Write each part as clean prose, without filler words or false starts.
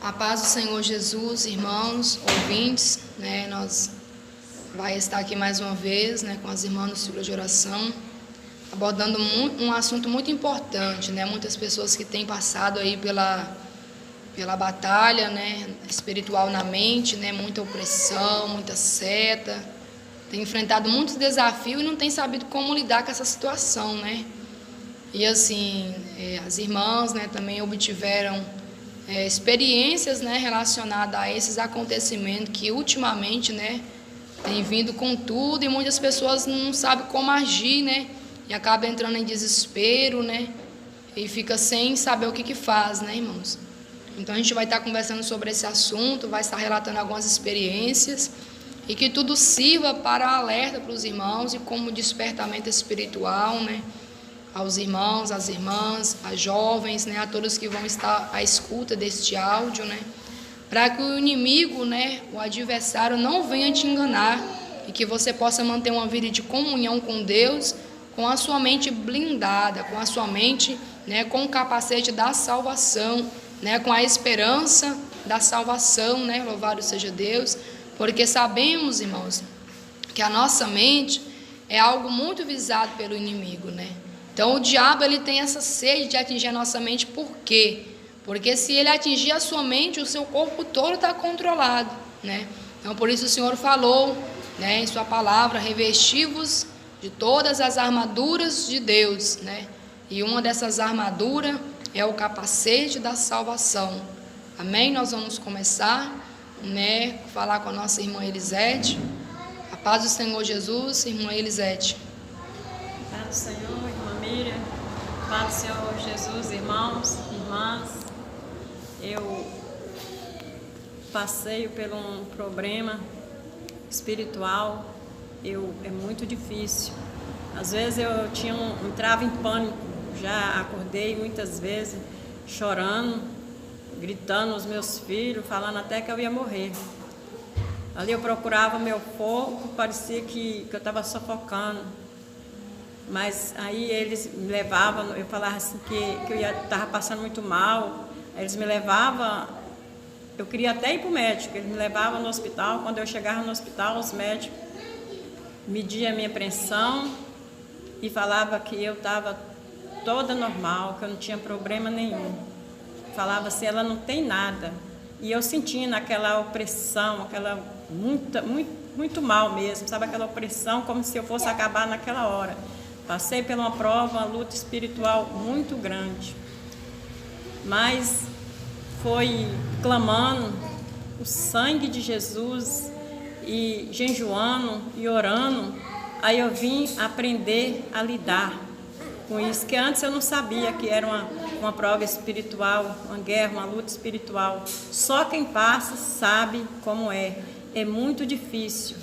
A paz do Senhor Jesus, irmãos, ouvintes, nós vai estar aqui mais uma vez, com as irmãs do ciclo de oração, abordando um assunto muito importante, muitas pessoas que têm passado aí pela batalha, espiritual na mente, muita opressão, muita seta, têm enfrentado muitos desafios e não têm sabido como lidar com essa situação, E assim, as irmãs, também obtiveram experiências, relacionadas a esses acontecimentos que ultimamente, tem vindo com tudo, e muitas pessoas não sabem como agir, e acaba entrando em desespero, e fica sem saber o que faz, irmãos. Então a gente vai estar conversando sobre esse assunto, vai estar relatando algumas experiências, e que tudo sirva para alerta para os irmãos e como despertamento espiritual, aos irmãos, às irmãs, às jovens, a todos que vão estar à escuta deste áudio, para que o inimigo, o adversário não venha te enganar e que você possa manter uma vida de comunhão com Deus, com a sua mente blindada, com a sua mente, com o capacete da salvação, com a esperança da salvação, louvado seja Deus, porque sabemos, irmãos, que a nossa mente é algo muito visado pelo inimigo, Então o diabo ele tem essa sede de atingir a nossa mente. Por quê? Porque se ele atingir a sua mente, o seu corpo todo está controlado, Então por isso o Senhor falou, em sua palavra, revesti-vos de todas as armaduras de Deus, E uma dessas armaduras é o capacete da salvação. Amém? Nós vamos começar, falar com a nossa irmã Elisete. A paz do Senhor Jesus, irmã Elisete. A paz do Senhor, irmã Miriam. A paz do Senhor Jesus, irmãos, irmãs. Eu passeio por um problema espiritual. É muito difícil. Às vezes eu entrava em pânico. Já acordei muitas vezes chorando, gritando aos meus filhos, falando até que eu ia morrer. Ali eu procurava meu fogo, parecia que eu estava sufocando. Mas aí eles me levavam, eu falava assim que eu estava passando muito mal. Eles me levavam, eu queria até ir para o médico, eles me levavam no hospital. Quando eu chegava no hospital, os médicos mediam a minha pressão e falavam que eu estava toda normal, que eu não tinha problema nenhum. Falava assim, ela não tem nada. E eu sentindo aquela opressão, aquela muito mal mesmo, sabe, aquela opressão como se eu fosse acabar naquela hora. Passei por uma prova, uma luta espiritual muito grande. Mas foi clamando o sangue de Jesus e jejuando e orando, aí eu vim aprender a lidar com isso, que antes eu não sabia que era uma prova espiritual, uma guerra, uma luta espiritual. Só quem passa sabe como é. É muito difícil.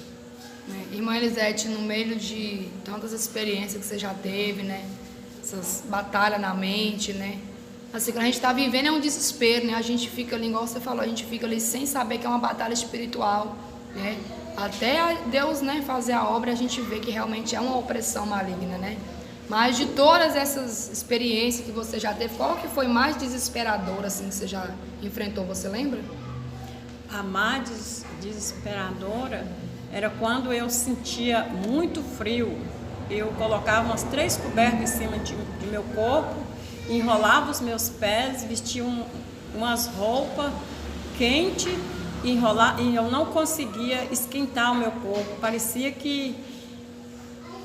Irmã Elisete, no meio de tantas experiências que você já teve, essas batalhas na mente, assim, quando a gente está vivendo é um desespero, A gente fica ali, igual você falou, a gente fica ali sem saber que é uma batalha espiritual, Até Deus, fazer a obra, a gente vê que realmente é uma opressão maligna, Mas de todas essas experiências que você já teve, qual que foi mais desesperadora, assim, que você já enfrentou, você lembra? A mais desesperadora era quando eu sentia muito frio. Eu colocava umas 3 cobertas em cima de meu corpo, enrolava os meus pés, vestia umas roupas quentes e eu não conseguia esquentar o meu corpo. Parecia que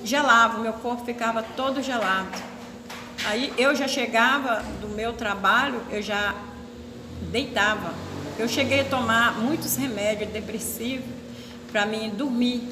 gelava, meu corpo ficava todo gelado. Aí eu já chegava do meu trabalho, eu já deitava. Eu cheguei a tomar muitos remédios depressivos para mim dormir,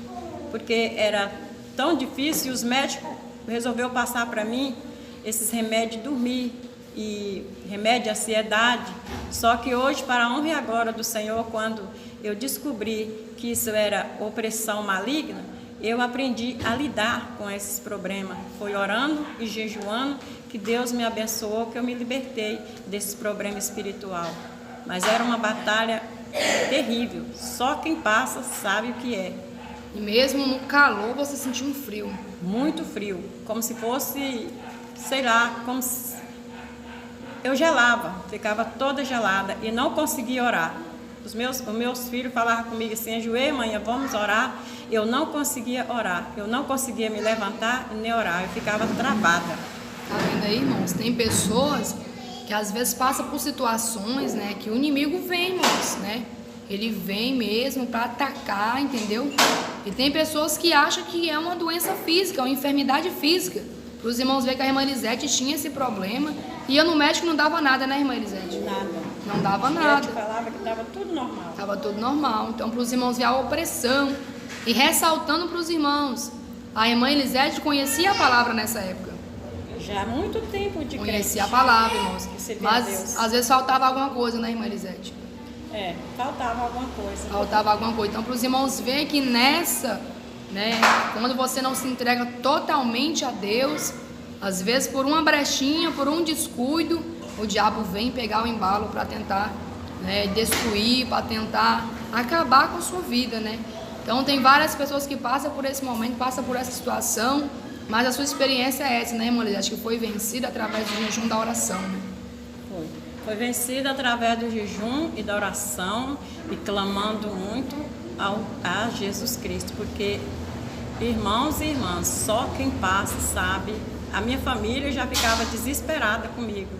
porque era tão difícil, e os médicos resolveram passar para mim esses remédios de dormir e remédio de ansiedade. Só que hoje, para a honra e a glória do Senhor, quando eu descobri que isso era opressão maligna, eu aprendi a lidar com esses problemas. Foi orando e jejuando que Deus me abençoou, que eu me libertei desse problema espiritual. Mas era uma batalha terrível. Só quem passa sabe o que é. E mesmo no calor você sentiu um frio? Muito frio. Como se fosse, sei lá, como se eu gelava, ficava toda gelada e não conseguia orar. Os meus filhos falavam comigo assim: ajoelha, mãe, vamos orar. Eu não conseguia orar, eu não conseguia me levantar e nem orar, eu ficava travada. Tá vendo aí, irmãos? Tem pessoas que às vezes passam por situações, né, que o inimigo vem, irmãos, né? Ele vem mesmo para atacar, entendeu? E tem pessoas que acham que é uma doença física, uma enfermidade física. Para os irmãos verem que a irmã Elisete tinha esse problema. E eu no médico não dava nada, né, irmã Elisete? Nada. Não dava nada. Eu te falava que estava tudo normal. Estava tudo normal. Então, para os irmãos ver a opressão. E ressaltando para os irmãos, a irmã Elisete conhecia a palavra nessa época. Já há muito tempo de conhecia a palavra, irmãos. Mas às vezes faltava alguma coisa, né, irmã Elisete? Faltava alguma coisa. Faltava alguma coisa. Então, para os irmãos verem que nessa, né, quando você não se entrega totalmente a Deus, às vezes por uma brechinha, por um descuido, o diabo vem pegar o embalo para tentar, né, destruir, para tentar acabar com a sua vida, né? Então, tem várias pessoas que passam por esse momento, passam por essa situação, mas a sua experiência é essa, né, irmã Elisete? Acho que foi vencida através do jejum da oração, né? Foi vencida através do jejum e da oração e clamando muito a Jesus Cristo, porque, irmãos e irmãs, só quem passa sabe. A minha família já ficava desesperada comigo.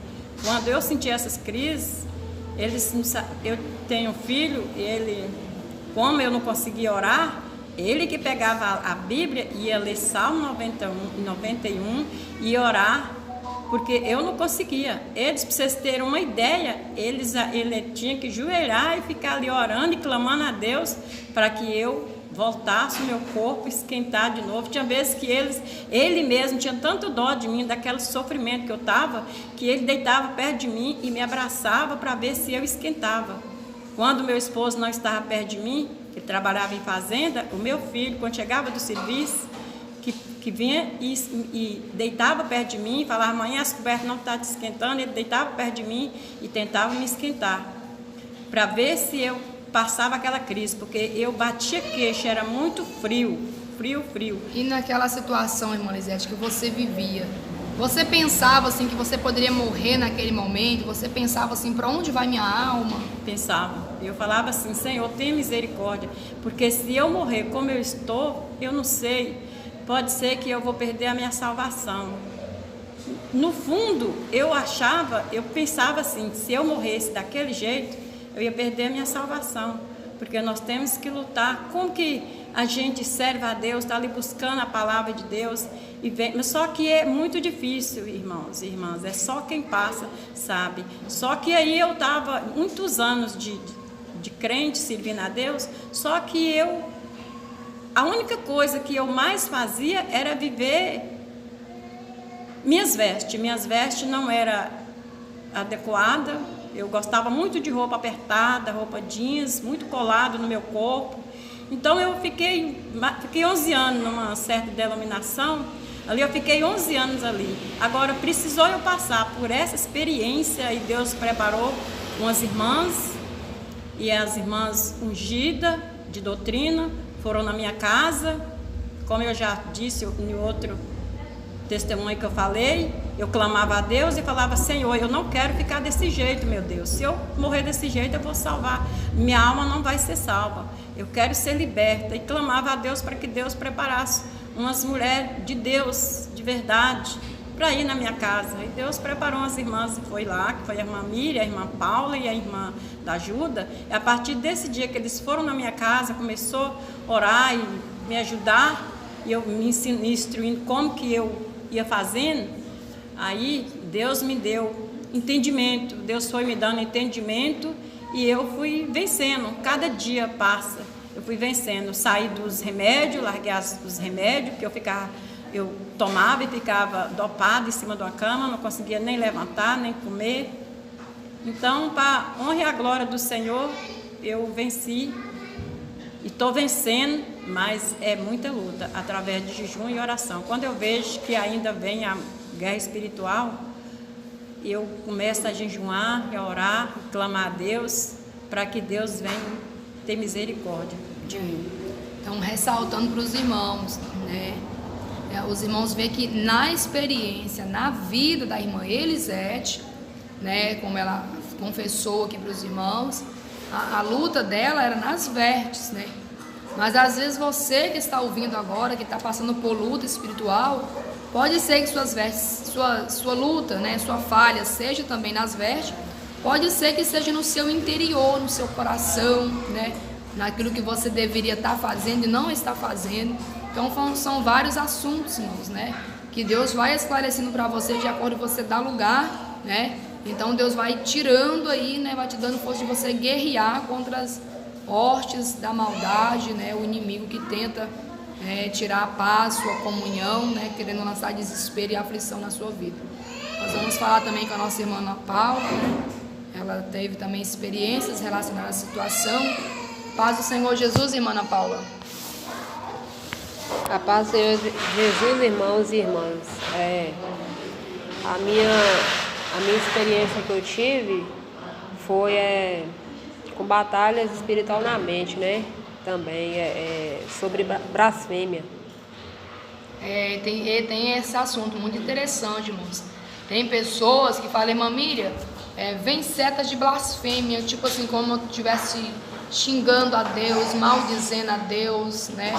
Quando eu sentia essas crises, eu tenho um filho, como eu não conseguia orar, ele que pegava a Bíblia e ia ler Salmo 91 e orar, porque eu não conseguia. Eles, para vocês terem uma ideia, ele tinha que joelhar e ficar ali orando e clamando a Deus para que eu voltasse o meu corpo, esquentar de novo. Tinha vezes que ele mesmo tinha tanto dó de mim, daquele sofrimento que eu estava, que ele deitava perto de mim e me abraçava para ver se eu esquentava. Quando meu esposo não estava perto de mim, ele trabalhava em fazenda, o meu filho, quando chegava do serviço, que vinha e deitava perto de mim, falava: amanhã as cobertas não estão te esquentando. Ele deitava perto de mim e tentava me esquentar, para ver se eu passava aquela crise, porque eu batia queixo, era muito frio. E naquela situação, irmã Elisete, que você vivia, você pensava assim que você poderia morrer naquele momento? Você pensava assim: para onde vai minha alma? Pensava. Eu falava assim: Senhor, tenha misericórdia, porque se eu morrer como eu estou, eu não sei, pode ser que eu vou perder a minha salvação. No fundo, eu pensava assim: se eu morresse daquele jeito, eu ia perder a minha salvação, porque nós temos que lutar. Como que a gente serve a Deus, está ali buscando a palavra de Deus, mas só que é muito difícil, irmãos e irmãs, é só quem passa sabe. Só que aí eu estava muitos anos de crente, servindo a Deus, só que a única coisa que eu mais fazia era viver minhas vestes não era adequada. Eu gostava muito de roupa apertada, roupa jeans, muito colado no meu corpo. Então eu fiquei 11 anos numa certa denominação, ali eu fiquei 11 anos ali. Agora precisou eu passar por essa experiência e Deus preparou umas irmãs, e as irmãs ungidas de doutrina foram na minha casa. Como eu já disse em outro testemunho que eu falei, eu clamava a Deus e falava: Senhor, eu não quero ficar desse jeito, meu Deus. Se eu morrer desse jeito, eu vou salvar. Minha alma não vai ser salva. Eu quero ser liberta. E clamava a Deus para que Deus preparasse umas mulheres de Deus, de verdade, para ir na minha casa. E Deus preparou as irmãs e foi lá, que foi a irmã Miriam, a irmã Paula e a irmã da Ajuda. E a partir desse dia que eles foram na minha casa, começou a orar e me ajudar, e eu me instruindo como que eu ia fazendo. Aí Deus me deu entendimento, Deus foi me dando entendimento e eu fui vencendo. Cada dia passa, eu fui vencendo. Saí dos remédios, larguei os remédios, que eu tomava e ficava dopada em cima de uma cama, não conseguia nem levantar, nem comer. Então, para a honra e a glória do Senhor, eu venci e estou vencendo, mas é muita luta, através de jejum e oração. Quando eu vejo que ainda vem a guerra espiritual, eu começo a jejuar, a orar, a clamar a Deus, para que Deus venha ter misericórdia de mim. Então, ressaltando para os irmãos, né? Os irmãos veem que na experiência, na vida da irmã Elisete, né, como ela confessou aqui para os irmãos, a luta dela era nas vestes, né? Mas às vezes você que está ouvindo agora, que está passando por luta espiritual, pode ser que suas vestes, sua luta, né, sua falha seja também nas vestes, pode ser que seja no seu interior, no seu coração, né, naquilo que você deveria estar fazendo e não está fazendo. Então são vários assuntos, irmãos, né, que Deus vai esclarecendo para você de acordo com você dar lugar, né. Então Deus vai tirando aí, né, vai te dando força de você guerrear contra as hostes da maldade, né, o inimigo que tenta tirar a paz, sua comunhão, né, querendo lançar desespero e aflição na sua vida. Nós vamos falar também com a nossa irmã Ana Paula, né? Ela teve também experiências relacionadas à situação. Paz do Senhor Jesus, irmã Ana Paula. A paz do Senhor Jesus, irmãos e irmãs. A minha experiência que eu tive foi com batalhas espiritual na mente, né? Também sobre blasfêmia. Tem esse assunto muito interessante, irmãos. Tem pessoas que falam, irmã Miriam, vem setas de blasfêmia, tipo assim, como eu estivesse xingando a Deus, maldizendo a Deus, né?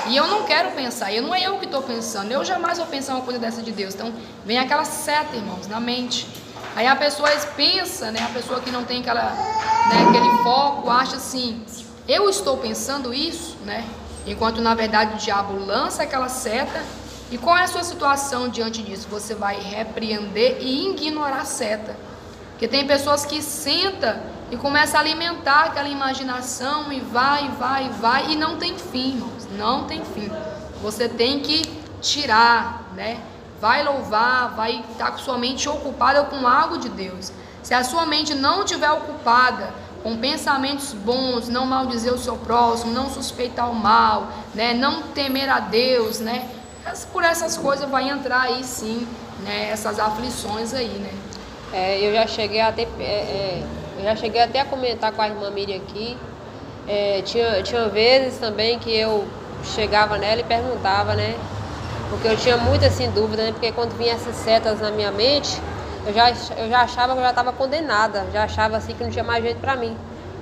E eu não quero pensar, não é eu que estou pensando, eu jamais vou pensar uma coisa dessa de Deus. Então, vem aquela seta, irmãos, na mente. Aí a pessoa pensa, né? A pessoa que não tem aquele foco, acha assim, eu estou pensando isso, né? Enquanto na verdade o diabo lança aquela seta. E qual é a sua situação diante disso? Você vai repreender e ignorar a seta. Porque tem pessoas que sentam e começam a alimentar aquela imaginação e vai e não tem fim, irmãos, não tem fim. Você tem que tirar, né? Vai louvar, vai estar com sua mente ocupada com algo de Deus. Se a sua mente não estiver ocupada com pensamentos bons, não maldizer o seu próximo, não suspeitar o mal, né? Não temer a Deus, né? Por essas coisas vai entrar aí sim, né? Essas aflições aí, né? Eu já cheguei até a comentar com a irmã Miriam aqui. Tinha vezes também que eu chegava nela e perguntava, né? Porque eu tinha muita assim dúvida, né? Porque quando vinha essas setas na minha mente, eu já achava que eu já estava condenada, já achava assim que não tinha mais jeito para mim.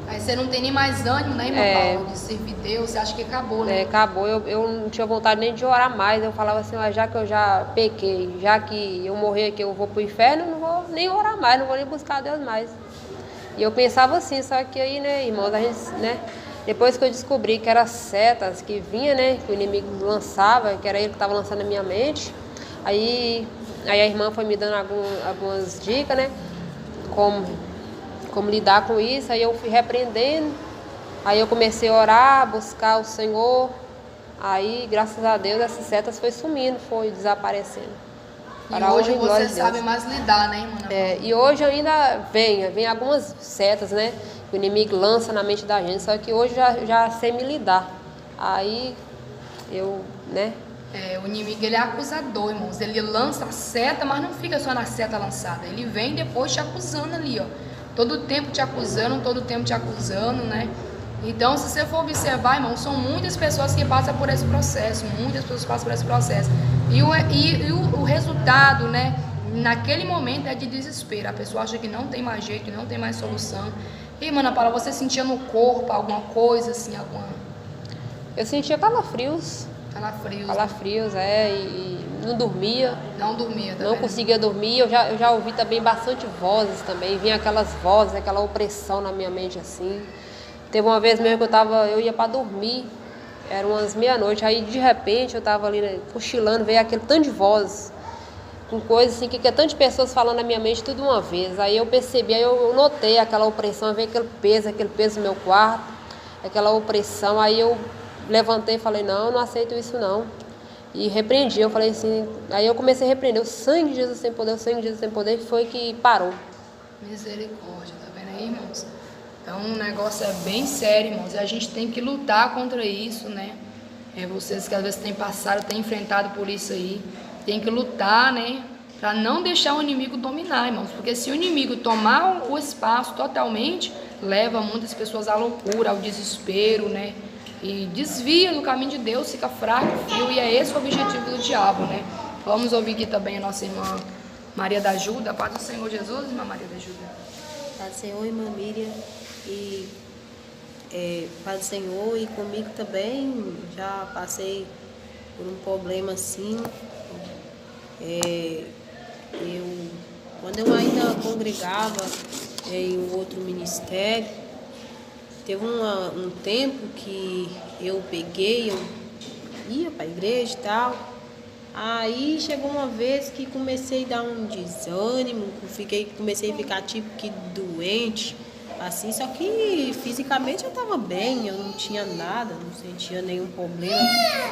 Aí você não tem nem mais ânimo, né, irmã Paula, de servir Deus, você acha que acabou, né? Acabou, eu não tinha vontade nem de orar mais, eu falava assim, já que eu já pequei, já que eu morrer aqui, eu vou pro inferno, não vou nem orar mais, não vou nem buscar Deus mais. E eu pensava assim, só que aí, né, irmãos, a gente, né, depois que eu descobri que eram setas que vinha, né, que o inimigo lançava, que era ele que estava lançando na minha mente, aí a irmã foi me dando algumas dicas, né, como lidar com isso. Aí eu fui repreendendo, aí eu comecei a orar, buscar o Senhor, aí graças a Deus essas setas foi sumindo, foi desaparecendo. E hoje você sabe mais lidar, né, irmã? E hoje ainda vem algumas setas, né, que o inimigo lança na mente da gente, só que hoje já sei me lidar. Aí eu, né... O inimigo, ele é acusador, irmãos. Ele lança a seta, mas não fica só na seta lançada. Ele vem depois te acusando ali, ó. Todo tempo te acusando, né? Então, se você for observar, irmão, são muitas pessoas que passam por esse processo. E o resultado, né, naquele momento é de desespero. A pessoa acha que não tem mais jeito, não tem mais solução. E, irmã Ana Paula, você sentia no corpo alguma coisa, assim, Eu sentia calafrios. Calafrios, e não dormia. Não conseguia dormir. Eu já ouvi também bastante vozes também. Vinha aquelas vozes, aquela opressão na minha mente assim. Teve uma vez mesmo que eu ia para dormir, eram umas meia-noite, aí de repente eu estava ali, né, cochilando, veio aquele tanto de vozes, com coisas assim, que é tantas pessoas falando na minha mente tudo uma vez. Aí eu percebi, aí eu notei aquela opressão, veio aquele peso no meu quarto, aquela opressão. Aí eu levantei e falei, não aceito isso não. E repreendi, eu falei assim, aí eu comecei a repreender, o sangue de Jesus tem poder, o sangue de Jesus tem poder, que foi que parou. Misericórdia, tá vendo aí, irmãos? Então o negócio é bem sério, irmãos, e a gente tem que lutar contra isso, né? Vocês que às vezes têm passado, têm enfrentado por isso aí, tem que lutar, né? Para não deixar o inimigo dominar, irmãos, porque se o inimigo tomar o espaço totalmente, leva muitas pessoas à loucura, ao desespero, né? E desvia do caminho de Deus, fica fraco, frio, e é esse o objetivo do diabo, né? Vamos ouvir aqui também a nossa irmã Maria da Ajuda. Paz do Senhor Jesus, irmã Maria da Ajuda. Paz do Senhor, irmã Miriam. E paz do Senhor, e comigo também já passei por um problema assim. Quando eu ainda congregava em um outro ministério, teve um tempo que eu ia para a igreja e tal. Aí chegou uma vez que comecei a dar um desânimo, comecei a ficar tipo que doente, assim, só que fisicamente eu estava bem, eu não tinha nada, não sentia nenhum problema.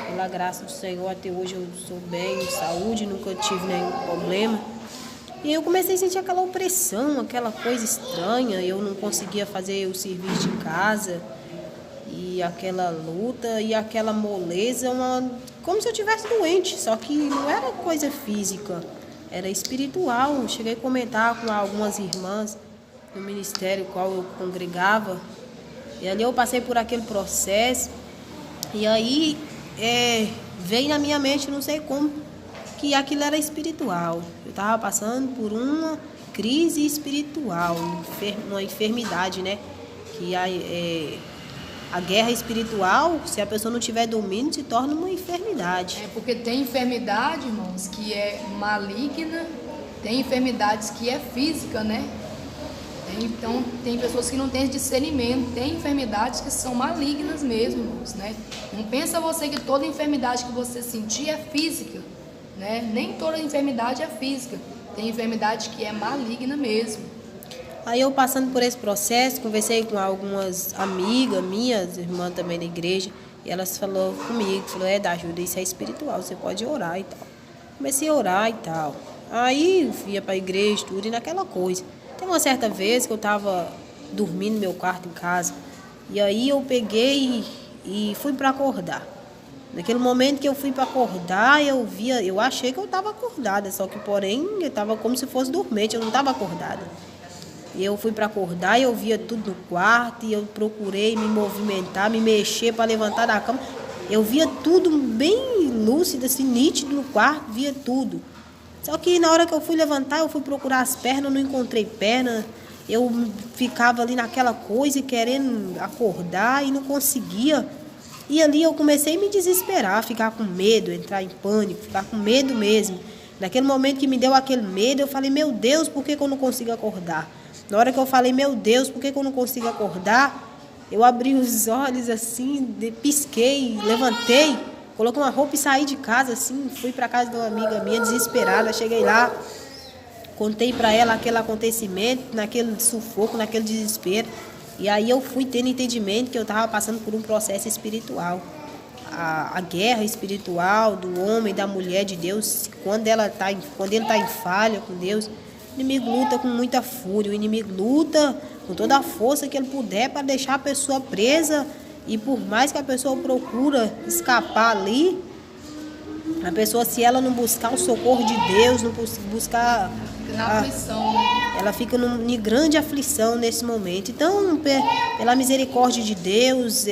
Pela graça do Senhor, até hoje eu sou bem, de saúde, nunca tive nenhum problema. E eu comecei a sentir aquela opressão, aquela coisa estranha, eu não conseguia fazer o serviço de casa, e aquela luta e aquela moleza, como se eu estivesse doente, só que não era coisa física, era espiritual. Cheguei a comentar com algumas irmãs no ministério qual eu congregava, e ali eu passei por aquele processo, e aí veio na minha mente, não sei como, que aquilo era espiritual. Eu estava passando por uma crise espiritual, uma enfermidade, né? Que a guerra espiritual, se a pessoa não tiver domínio, se torna uma enfermidade. Porque tem enfermidade, irmãos, que é maligna, tem enfermidades que é física, né? Então, tem pessoas que não têm discernimento, tem enfermidades que são malignas mesmo, irmãos, né? Não pensa você que toda enfermidade que você sentir é física, né? Nem toda enfermidade é física, tem enfermidade que é maligna mesmo. Aí eu passando por esse processo, conversei com algumas amigas minhas, irmãs também da igreja, e elas falaram comigo, da ajuda, isso é espiritual, você pode orar e tal. Comecei a orar e tal. Aí eu ia para a igreja, tudo, e naquela coisa. Tem uma certa vez que eu estava dormindo no meu quarto em casa, e aí eu peguei e fui para acordar. Naquele momento que eu fui para acordar, eu achei que eu estava acordada, só que porém eu estava como se fosse dormente, eu não estava acordada. E eu fui para acordar e eu via tudo no quarto, e eu procurei me movimentar, me mexer para levantar da cama. Eu via tudo bem lúcido, assim, nítido no quarto, via tudo. Só que na hora que eu fui levantar, eu fui procurar as pernas, não encontrei perna. Eu ficava ali naquela coisa, querendo acordar e não conseguia. E ali eu comecei a me desesperar, ficar com medo, entrar em pânico, ficar com medo mesmo. Naquele momento que me deu aquele medo, eu falei, meu Deus, por que eu não consigo acordar? Na hora que eu falei, meu Deus, por que eu não consigo acordar? Eu abri os olhos assim, pisquei, levantei, coloquei uma roupa e saí de casa assim, fui para casa de uma amiga minha desesperada, cheguei lá, contei para ela aquele acontecimento, naquele sufoco, naquele desespero. E aí eu fui tendo entendimento que eu estava passando por um processo espiritual. A guerra espiritual do homem e da mulher de Deus, quando ele está em falha com Deus, o inimigo luta com muita fúria, o inimigo luta com toda a força que ele puder para deixar a pessoa presa, e por mais que a pessoa procura escapar ali, a pessoa, se ela não buscar o socorro de Deus, não buscar na aflição, né? Ela fica em grande aflição nesse momento. Então, pela misericórdia de Deus,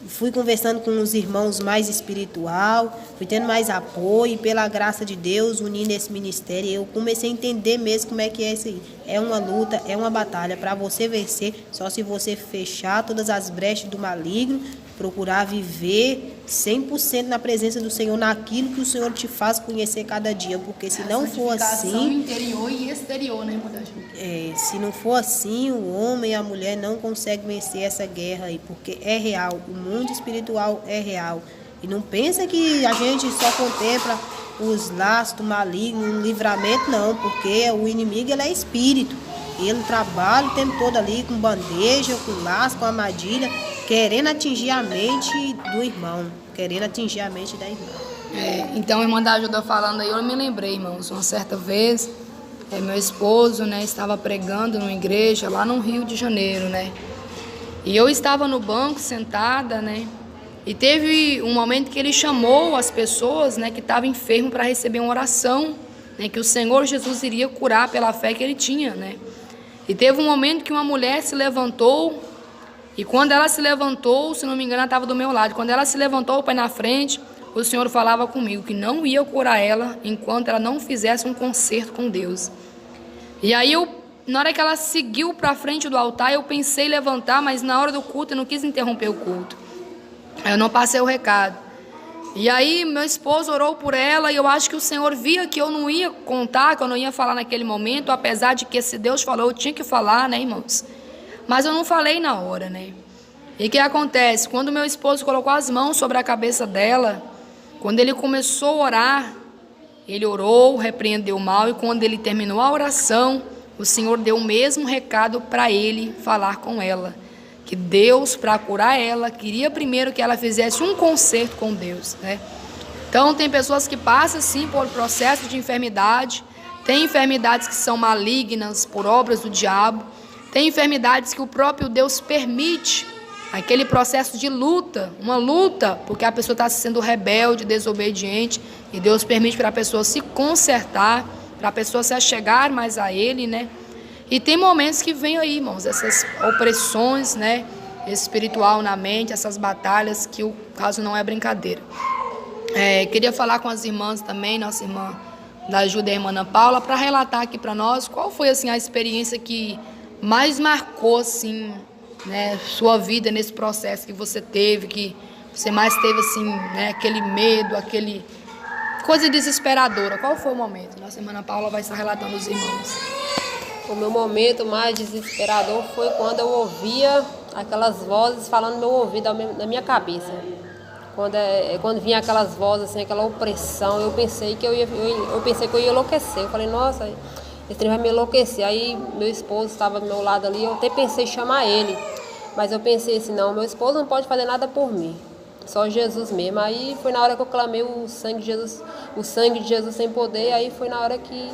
fui conversando com os irmãos mais espiritual, fui tendo mais apoio, e pela graça de Deus, unindo esse ministério, eu comecei a entender mesmo como é que é isso aí. É uma luta, é uma batalha. Para você vencer, só se você fechar todas as brechas do maligno, procurar viver 100% na presença do Senhor, naquilo que o Senhor te faz conhecer cada dia, porque se não for assim, interior e exterior, né, se não for assim, o homem e a mulher não conseguem vencer essa guerra aí, porque é real, o mundo espiritual é real. E não pensa que a gente só contempla os laços do maligno, o livramento, não, porque o inimigo, ele é espírito. Ele trabalha o tempo todo ali com bandeja, com laço, com armadilha, querendo atingir a mente do irmão, querendo atingir a mente da irmã. Então, a irmã da ajuda falando aí, eu me lembrei, irmãos, uma certa vez, meu esposo, né, estava pregando numa igreja lá no Rio de Janeiro, né, e eu estava no banco sentada, né, e teve um momento que ele chamou as pessoas, né, que estavam enfermos para receber uma oração, né, que o Senhor Jesus iria curar pela fé que ele tinha, né. E teve um momento que uma mulher se levantou, e quando ela se levantou, se não me engano, ela estava do meu lado. Quando ela se levantou para ir na frente, o Senhor falava comigo que não ia curar ela enquanto ela não fizesse um concerto com Deus. E aí na hora que ela seguiu para frente do altar, eu pensei em levantar, mas na hora do culto eu não quis interromper o culto. Eu não passei o recado. E aí meu esposo orou por ela e eu acho que o Senhor via que eu não ia contar, que eu não ia falar naquele momento, apesar de que se Deus falou, eu tinha que falar, né, irmãos? Mas eu não falei na hora, né? E o que acontece? Quando meu esposo colocou as mãos sobre a cabeça dela, quando ele começou a orar, ele orou, repreendeu o mal, e quando ele terminou a oração, o Senhor deu o mesmo recado para ele falar com ela. Que Deus, para curar ela, queria primeiro que ela fizesse um concerto com Deus, né? Então, tem pessoas que passam, sim, por processo de enfermidade. Tem enfermidades que são malignas por obras do diabo. Tem enfermidades que o próprio Deus permite. Aquele processo de luta, uma luta, porque a pessoa está sendo rebelde, desobediente. E Deus permite para a pessoa se consertar, para a pessoa se achegar mais a Ele, né? E tem momentos que vem aí, irmãos, essas opressões, né, espiritual na mente, essas batalhas, que o caso não é brincadeira. Queria falar com as irmãs também, nossa irmã da ajuda, a irmã Ana Paula, para relatar aqui para nós qual foi assim, a experiência que mais marcou assim, né, sua vida nesse processo que você teve, que você mais teve assim, né, aquele medo, aquele coisa desesperadora. Qual foi o momento? Nossa irmã Ana Paula vai estar relatando aos irmãos. O meu momento mais desesperador foi quando eu ouvia aquelas vozes falando no meu ouvido, na minha cabeça. Quando vinha aquelas vozes, assim, aquela opressão, eu pensei que eu ia enlouquecer. Eu falei, nossa, esse trem vai me enlouquecer. Aí meu esposo estava do meu lado ali, eu até pensei em chamar ele. Mas eu pensei assim, não, meu esposo não pode fazer nada por mim. Só Jesus mesmo. Aí foi na hora que eu clamei o sangue de Jesus sem poder, aí foi na hora que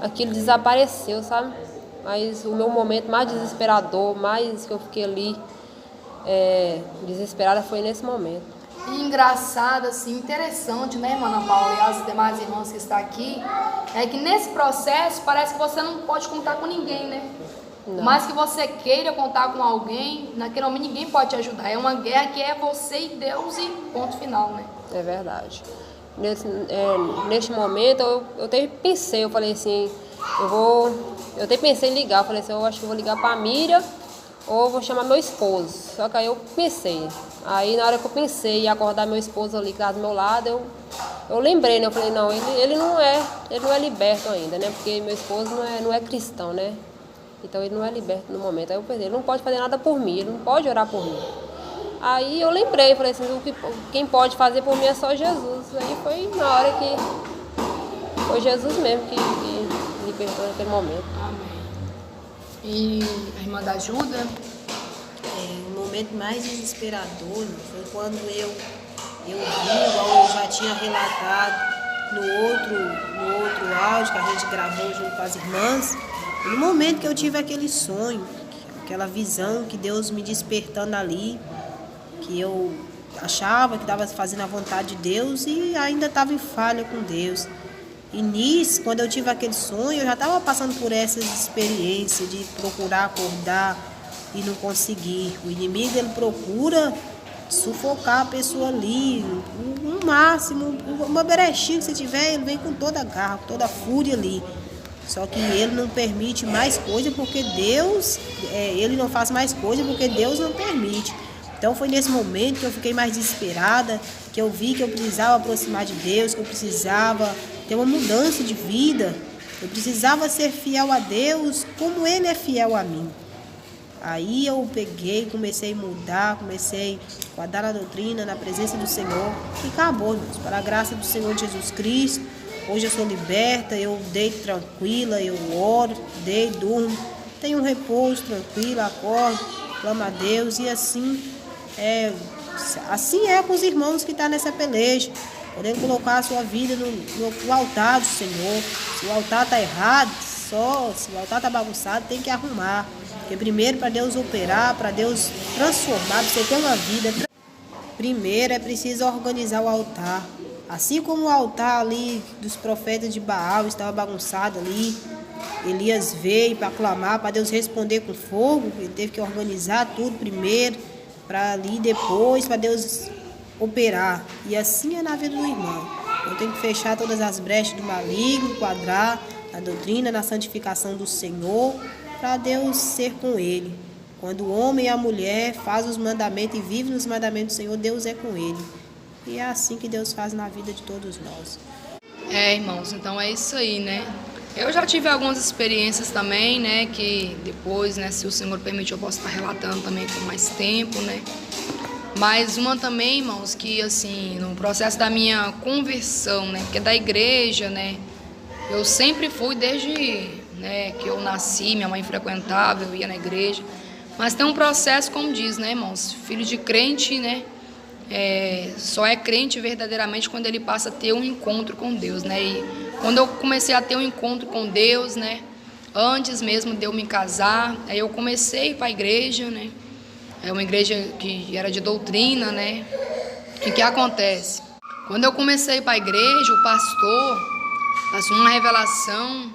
aquilo desapareceu, sabe? Mas o meu momento mais desesperador, mais que eu fiquei ali desesperada, foi nesse momento. E engraçado, assim, interessante, né, irmã Ana Paula e as demais irmãs que estão aqui, é que nesse processo parece que você não pode contar com ninguém, né? Não. Mas que você queira contar com alguém, naquele momento ninguém pode te ajudar. É uma guerra que é você e Deus e ponto final, né? É verdade. Neste momento eu até pensei, eu falei assim, eu até pensei em ligar, eu falei assim, eu acho que eu vou ligar para a Miriam ou vou chamar meu esposo. Só que aí eu pensei, aí na hora que eu pensei em acordar meu esposo ali que estava do meu lado, eu lembrei, né? Eu falei, não, ele não é liberto ainda, né? Porque meu esposo não é cristão, né? Então ele não é liberto no momento. Aí eu pensei, ele não pode fazer nada por mim, ele não pode orar por mim. Aí eu lembrei, falei assim, quem pode fazer por mim é só Jesus. Aí foi na hora que foi Jesus mesmo que libertou naquele momento. Amém. E a irmã da ajuda? O momento mais desesperador foi quando eu vi, igual eu já tinha relatado no outro áudio que a gente gravou junto com as irmãs, no momento que eu tive aquele sonho, aquela visão que Deus me despertando ali, que eu achava que estava fazendo a vontade de Deus e ainda estava em falha com Deus. E nisso, quando eu tive aquele sonho, eu já estava passando por essas experiências de procurar acordar e não conseguir. O inimigo, ele procura sufocar a pessoa ali, o máximo, uma brechinha que você tiver, ele vem com toda a garra, com toda a fúria ali. Só que ele não permite mais coisa porque Deus, ele não faz mais coisa porque Deus não permite. Então foi nesse momento que eu fiquei mais desesperada, que eu vi que eu precisava aproximar de Deus, que eu precisava ter uma mudança de vida, eu precisava ser fiel a Deus como Ele é fiel a mim. Aí eu peguei, comecei a mudar, comecei a guardar a doutrina na presença do Senhor e acabou, irmãos. Para a graça do Senhor Jesus Cristo, hoje eu sou liberta, eu deito tranquila, eu oro, deito, durmo, tenho um repouso tranquilo, acordo, clamo a Deus e assim é com os irmãos que estão nessa peleja, podendo colocar a sua vida no altar do Senhor. Se o altar está errado, se o altar está bagunçado, tem que arrumar. Porque primeiro, para Deus operar, para Deus transformar, para você ter uma vida, primeiro é preciso organizar o altar. Assim como o altar ali dos profetas de Baal estava bagunçado ali, Elias veio para clamar, para Deus responder com fogo, ele teve que organizar tudo primeiro, para ali depois, para Deus operar. E assim é na vida do irmão. Eu tenho que fechar todas as brechas do maligno, quadrar a doutrina, na santificação do Senhor, para Deus ser com ele. Quando o homem e a mulher fazem os mandamentos e vivem nos mandamentos do Senhor, Deus é com ele. E é assim que Deus faz na vida de todos nós. Irmãos, então é isso aí, né? Eu já tive algumas experiências também, né? Que depois, né, se o Senhor permitir, eu posso estar relatando também com mais tempo, né? Mas uma também, irmãos, que assim, no processo da minha conversão, né? Porque da igreja, né? Eu sempre fui desde, né, que eu nasci, minha mãe frequentava, eu ia na igreja. Mas tem um processo, como diz, né, irmãos? Filho de crente, né? Só é crente verdadeiramente quando ele passa a ter um encontro com Deus, né? E quando eu comecei a ter um encontro com Deus, né? Antes mesmo de eu me casar, aí eu comecei a ir para a igreja, né? É uma igreja que era de doutrina, né? E o que acontece? Quando eu comecei a ir para a igreja, o pastor passou uma revelação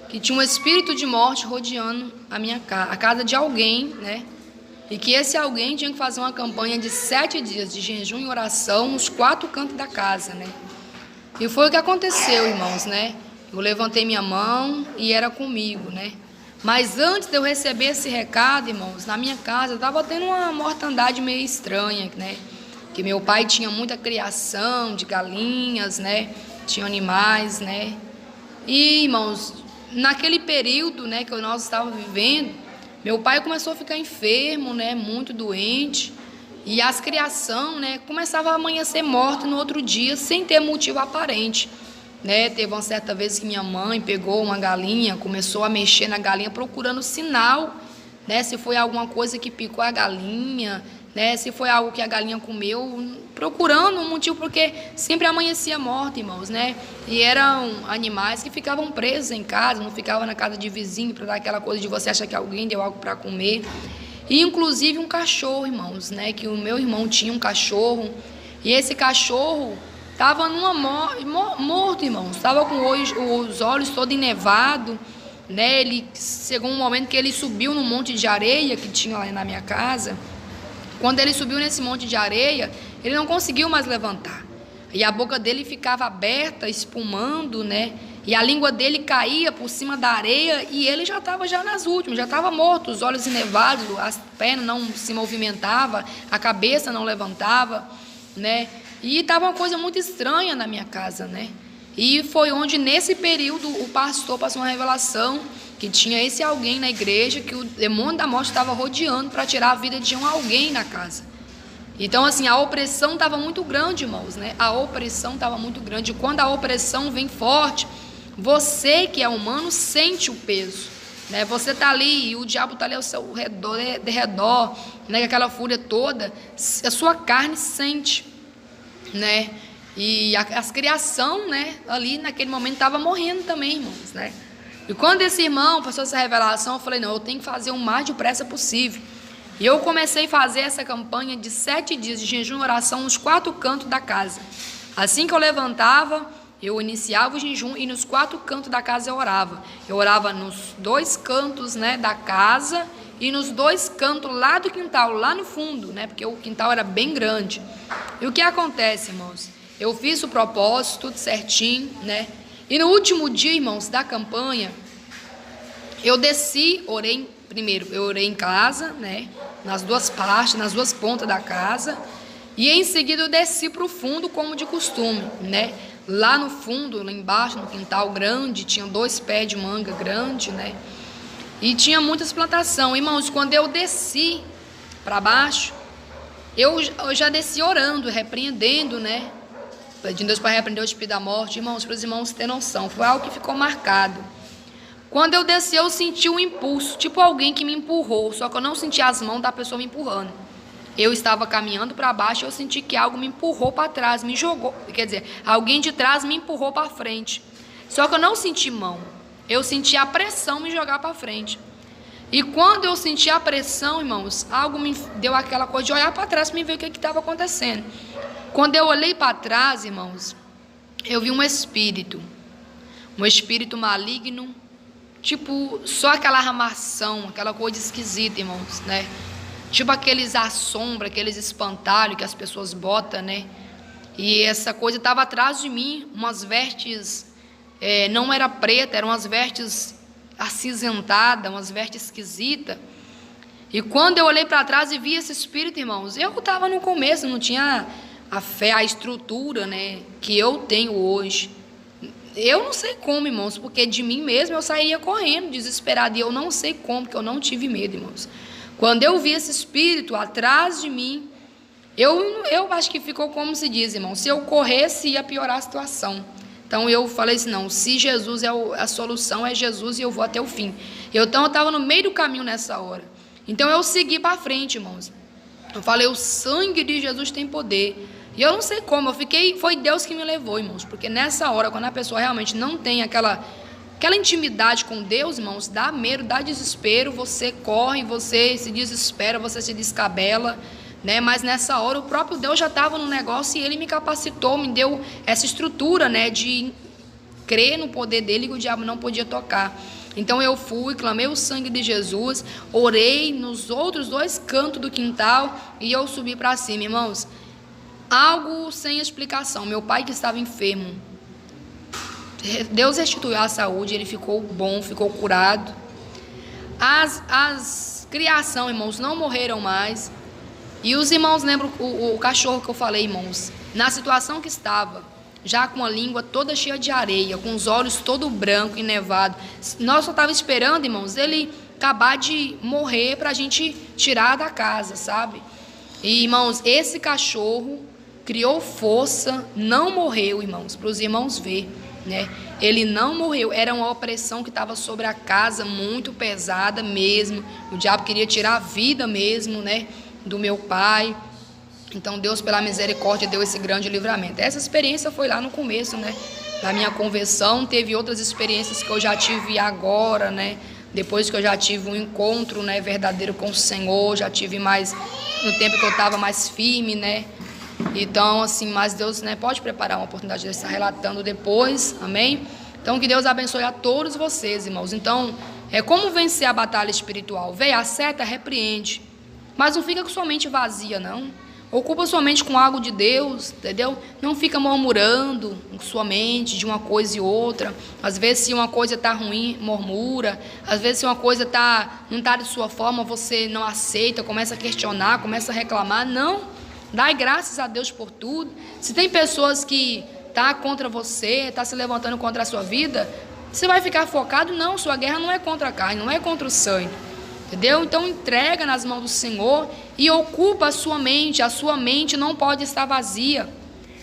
que tinha um espírito de morte rodeando a minha casa, a casa de alguém, né? E que esse alguém tinha que fazer uma campanha de 7 dias de jejum e oração nos 4 cantos da casa, né? E foi o que aconteceu, irmãos, né? Eu levantei minha mão e era comigo, né? Mas antes de eu receber esse recado, irmãos, na minha casa eu estava tendo uma mortandade meio estranha, né? Que meu pai tinha muita criação de galinhas, né? Tinha animais, né? E, irmãos, naquele período, né, que nós estávamos vivendo, meu pai começou a ficar enfermo, né, muito doente, e as criação, né, começava a amanhecer morta no outro dia, sem ter motivo aparente, né? Teve uma certa vez que minha mãe pegou uma galinha, começou a mexer na galinha procurando sinal, né, se foi alguma coisa que picou a galinha, né, se foi algo que a galinha comeu, procurando um motivo, porque sempre amanhecia morta, irmãos, né? E eram animais que ficavam presos em casa, não ficavam na casa de vizinho para dar aquela coisa de você achar que alguém deu algo para comer. E inclusive um cachorro, irmãos, né? Que o meu irmão tinha um cachorro, e esse cachorro estava morto, irmãos, estava com os olhos todos enevados, né? Ele chegou um momento que ele subiu num monte de areia que tinha lá na minha casa. Quando ele subiu nesse monte de areia, ele não conseguiu mais levantar. E a boca dele ficava aberta, espumando, né? E a língua dele caía por cima da areia e ele já estava nas últimas, já estava morto, os olhos enevados, as pernas não se movimentavam, a cabeça não levantava, né? E estava uma coisa muito estranha na minha casa, né? E foi onde, nesse período, o pastor passou uma revelação que tinha esse alguém na igreja, que o demônio da morte estava rodeando para tirar a vida de alguém na casa. Então, assim, a opressão estava muito grande, irmãos, né? A opressão estava muito grande. E quando a opressão vem forte, você que é humano sente o peso, né? Você está ali e o diabo está ali ao seu redor, né? Aquela fúria toda, a sua carne sente, né? E as criação, né? Ali naquele momento estava morrendo também, irmãos, né? E quando esse irmão passou essa revelação, eu falei, não, eu tenho que fazer o mais depressa possível. E eu comecei a fazer essa campanha de 7 dias de jejum e oração nos 4 cantos da casa. Assim que eu levantava, eu iniciava o jejum e nos 4 cantos da casa eu orava. Eu orava nos 2 cantos, né, da casa e nos 2 cantos lá do quintal, lá no fundo, né, porque o quintal era bem grande. E o que acontece, irmãos? Eu fiz o propósito, tudo certinho, né? E no último dia, irmãos, da campanha, eu desci, orei primeiro, eu orei em casa, né? Nas 2 partes, nas 2 pontas da casa. E em seguida eu desci para o fundo, como de costume, né? Lá no fundo, lá embaixo, no quintal grande, tinha 2 pés de manga grande, né? E tinha muitas plantações. Irmãos, quando eu desci para baixo, eu já desci orando, repreendendo, né? Pedindo Deus para repreender o espírito da morte. Irmãos, para os irmãos terem noção, foi algo que ficou marcado. Quando eu desci, eu senti um impulso, tipo alguém que me empurrou, só que eu não senti as mãos da pessoa me empurrando. Eu estava caminhando para baixo e eu senti que algo me empurrou para trás, me jogou, quer dizer, alguém de trás me empurrou para frente. Só que eu não senti mão, eu senti a pressão me jogar para frente. E quando eu senti a pressão, irmãos, algo me deu aquela coisa de olhar para trás para me ver o que estava acontecendo. Quando eu olhei para trás, irmãos, eu vi um espírito maligno, tipo, só aquela armação, aquela coisa esquisita, irmãos, né? tipo aqueles assombra, aqueles espantalhos que as pessoas botam, né? E essa coisa estava atrás de mim, umas vestes, não era preta, eram umas vestes acinzentadas, umas vestes esquisitas. E quando eu olhei para trás e vi esse espírito, irmãos, eu estava no começo, não tinha a fé, a estrutura, né, que eu tenho hoje. Eu não sei como, irmãos, porque de mim mesmo eu sairia correndo, desesperado, e eu não sei como, porque eu não tive medo, irmãos. Quando eu vi esse espírito atrás de mim, eu acho que ficou como se diz, irmão, se eu corresse ia piorar a situação. Então eu falei assim, não, se Jesus é a solução, é Jesus e eu vou até o fim. Então eu estava no meio do caminho nessa hora. Então eu segui para frente, irmãos. Eu falei, o sangue de Jesus tem poder. E eu não sei como, foi Deus que me levou, irmãos, porque nessa hora, quando a pessoa realmente não tem aquela intimidade com Deus, irmãos, dá medo, dá desespero, você corre, você se desespera, você se descabela, né? Mas nessa hora o próprio Deus já estava no negócio e Ele me capacitou, me deu essa estrutura, né, de crer no poder dele que o diabo não podia tocar. Então eu fui, clamei o sangue de Jesus, orei nos outros 2 cantos do quintal e eu subi para cima, irmãos. Algo sem explicação. Meu pai que estava enfermo, Deus restituiu a saúde, ele ficou bom, ficou curado. As criação, irmãos, não morreram mais. E os irmãos lembram o cachorro que eu falei, irmãos, na situação que estava, já com a língua toda cheia de areia, com os olhos todo branco e nevado. Nós só estávamos esperando, irmãos, ele acabar de morrer para a gente tirar da casa, sabe? E, irmãos, esse cachorro criou força, não morreu, irmãos, para os irmãos ver, né? Ele não morreu, era uma opressão que estava sobre a casa, muito pesada mesmo. O diabo queria tirar a vida mesmo, né, do meu pai. Então Deus, pela misericórdia, deu esse grande livramento. Essa experiência foi lá no começo, né, da minha conversão. Teve outras experiências que eu já tive agora, né, depois que eu já tive um encontro, né, verdadeiro com o Senhor. Já tive mais, no tempo que eu estava mais firme, né. Então, assim, mas Deus, né, pode preparar uma oportunidade de estar relatando depois, amém? Então, que Deus abençoe a todos vocês, irmãos. Então, como vencer a batalha espiritual? Veio a seta, repreende, mas não fica com sua mente vazia, não. Ocupa sua mente com algo de Deus, entendeu? Não fica murmurando com sua mente de uma coisa e outra. Às vezes, se uma coisa está ruim, murmura. Às vezes, se uma coisa não está de sua forma, você não aceita, começa a questionar, começa a reclamar. Não. Dai graças a Deus por tudo. Se tem pessoas que estão contra você, estão se levantando contra a sua vida, você vai ficar focado? Não, sua guerra não é contra a carne, não é contra o sangue. Entendeu? Então entrega nas mãos do Senhor e ocupa a sua mente não pode estar vazia.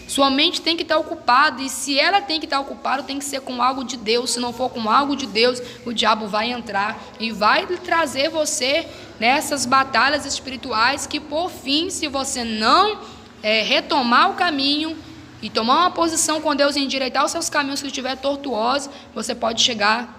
Sua mente tem que estar ocupada, e se ela tem que estar ocupada, tem que ser com algo de Deus. Se não for com algo de Deus, o diabo vai entrar e vai trazer você nessas batalhas espirituais que, por fim, se você não retomar o caminho e tomar uma posição com Deus e endireitar os seus caminhos que estiver tortuosos, você pode chegar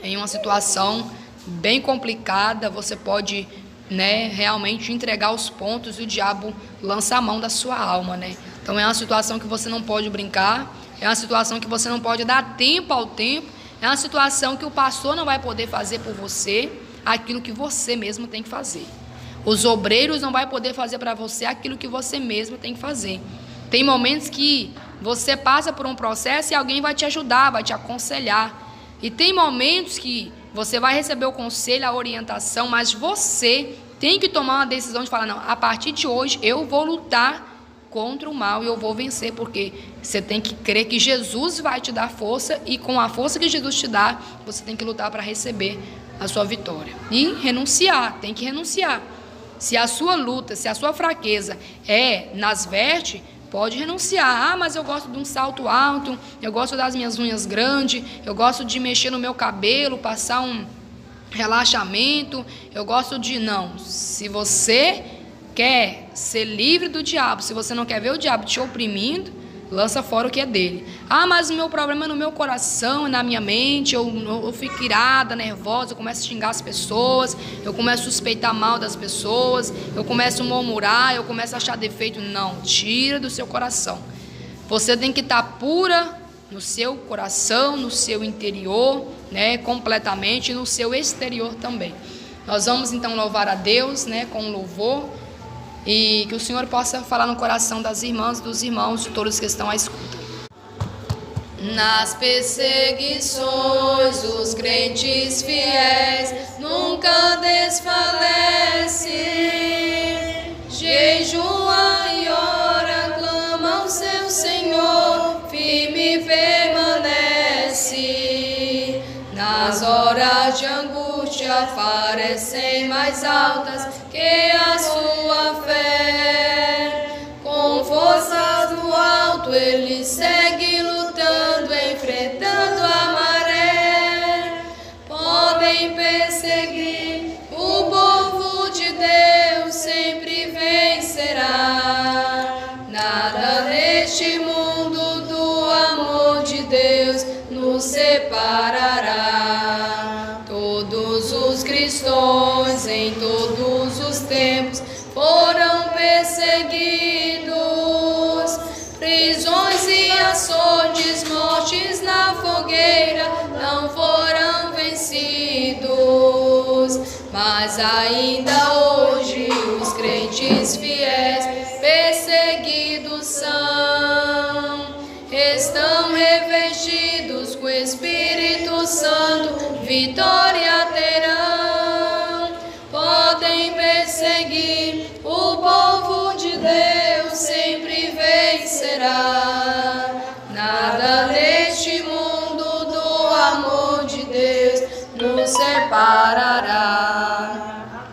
em uma situação bem complicada. Você pode, né, realmente entregar os pontos e o diabo lança a mão da sua alma, né? Então é uma situação que você não pode brincar, é uma situação que você não pode dar tempo ao tempo, é uma situação que o pastor não vai poder fazer por você aquilo que você mesmo tem que fazer. Os obreiros não vão poder fazer para você aquilo que você mesmo tem que fazer. Tem momentos que você passa por um processo e alguém vai te ajudar, vai te aconselhar. E tem momentos que você vai receber o conselho, a orientação, mas você tem que tomar uma decisão de falar, não, a partir de hoje eu vou lutar contra o mal e eu vou vencer, porque você tem que crer que Jesus vai te dar força, e com a força que Jesus te dá, você tem que lutar para receber a sua vitória. E renunciar, tem que renunciar. Se a sua luta, se a sua fraqueza é nas vestes, pode renunciar. Ah, mas eu gosto de um salto alto, eu gosto das minhas unhas grandes, eu gosto de mexer no meu cabelo, passar um relaxamento, eu gosto de... Não, se você quer ser livre do diabo, se você não quer ver o diabo te oprimindo, lança fora o que é dele. Ah, mas o meu problema é no meu coração, é na minha mente, eu fico irada, nervosa, eu começo a xingar as pessoas, eu começo a suspeitar mal das pessoas, eu começo a murmurar, eu começo a achar defeito. Não, tira do seu coração. Você tem que estar pura no seu coração, no seu interior, né, completamente, e no seu exterior também. Nós vamos então louvar a Deus, né, com louvor, e que o Senhor possa falar no coração das irmãs, dos irmãos, de todos que estão à escuta. Nas perseguições, os crentes fiéis nunca desfalecem. Jejua e ora, clama ao seu Senhor, firme permanece. Nas horas de angústia parecem mais altas que a sua fé. Com forças do alto ele segue lutando, enfrentando a maré. Podem perseguir, o povo de Deus sempre vencerá. Nada neste mundo do amor de Deus nos separará. Todos os cristãos em todos os tempos foram perseguidos. Prisões e açoites, mortes na fogueira não foram vencidos. Mas ainda hoje os crentes fiéis perseguidos são. Estão revestidos com o Espírito Santo, vitória terão. Podem perseguir, o povo de Deus sempre vencerá. Nada neste mundo do amor de Deus nos separará.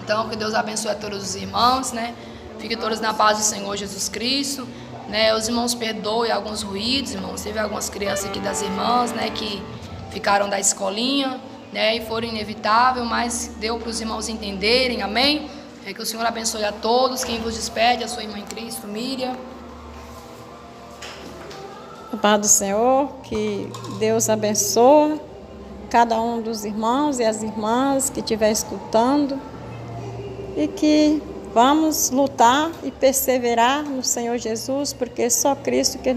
Então, que Deus abençoe a todos os irmãos, né? Fiquem todos na paz do Senhor Jesus Cristo. Né, os irmãos perdoem alguns ruídos, irmãos. Teve algumas crianças aqui das irmãs, né, que ficaram da escolinha, né, e foram inevitável, mas deu para os irmãos entenderem, amém? Que o Senhor abençoe a todos. Quem vos despede, a sua irmã em Cristo, Miriam. A paz do Senhor, que Deus abençoe cada um dos irmãos e as irmãs que estiver escutando, e que vamos lutar e perseverar no Senhor Jesus, porque só Cristo que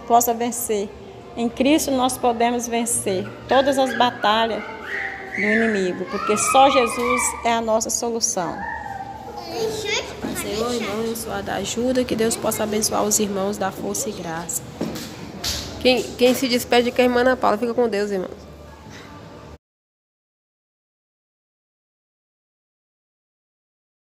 possa vencer. Em Cristo nós podemos vencer todas as batalhas do inimigo, porque só Jesus é a nossa solução. Senhor, irmão, sua ajuda, que Deus possa abençoar os irmãos da força e graça. Quem se despede com a irmã Ana Paula, fica com Deus, irmãos.